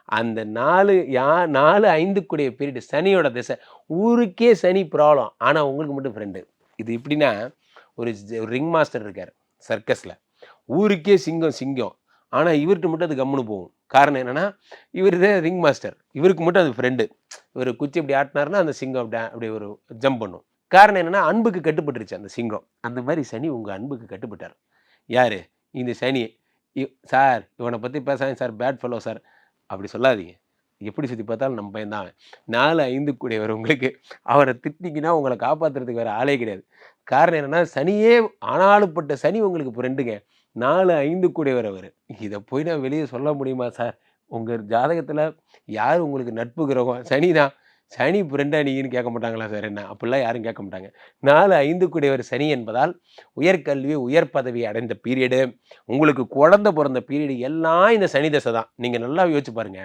அந்த 4, 5க்குடைய பீரியட் சனியோட திசை. ஊருக்கே சனி ப்ராப்ளம். ஆனா உங்களுக்கு மட்டும் ஃப்ரெண்டு. இது எப்படின்னா, ஒரு ரிங் மாஸ்டர் இருக்காரு சர்க்கஸ்ல. ஊருக்கே சிங்கம், சிங்கம். ஆனா இவர்ட்ட மட்டும் அது கம்முனு போகும். காரணம் என்னன்னா, இவரு தான் ரிங் மாஸ்டர். இவருக்கு மட்டும் அது ஃப்ரெண்டு. இவரு குச்சி இப்படி ஆட்டுனாருன்னா, அந்த சிங்கம் அப்படி ஒரு ஜம்ப் பண்ணும். காரணம் என்னன்னா, அன்புக்கு கட்டுப்பட்டுருச்சு அந்த சிங்கம். அந்த மாரி சனி உங்க அன்புக்கு கட்டுப்பட்டாரு. யாரு? இந்த சனி. சார் இவன பத்தி பேசாதீங்க சார். Bad fellow sir. அப்படி சொல்லாதீங்க. எப்படி சுத்தி பார்த்தாலும் நம்ம பையன் தான் அவன். 4, 5 கூடியவர் உங்களுக்கு. அவர திட்டினீங்கன்னா, உங்கள காப்பாத்துறதுக்கு வேற ஆளே கிடையாது. காரணம் என்னன்னா, சனியே ஆனாலுப்பட்ட சனி உங்களுக்கு ஃப்ரெண்டுங்க. 4, 5 கூடியவர் அவரு. இத போய் நான் வெளிய சொல்ல முடியுமா சார்? உங்க ஜாதகத்துல யாரு உங்களுக்கு நட்பு கிரகம்? சனி தான். சனி ஃப்ரெண்டா நீங்கன்னு கேட்க மாட்டாங்களா சார் என்ன? அப்படிலாம் யாரும் கேட்க மாட்டாங்க. 4, 5 கூடியவர் சனி என்பதால், உயர்கல்வி, உயர் பதவி அடைந்த பீரியடு, உங்களுக்கு குழந்தை பொறந்த பீரியடு எல்லாம் இந்த சனி தசை தான். நீங்க நல்லா யோசிச்சு பாருங்க.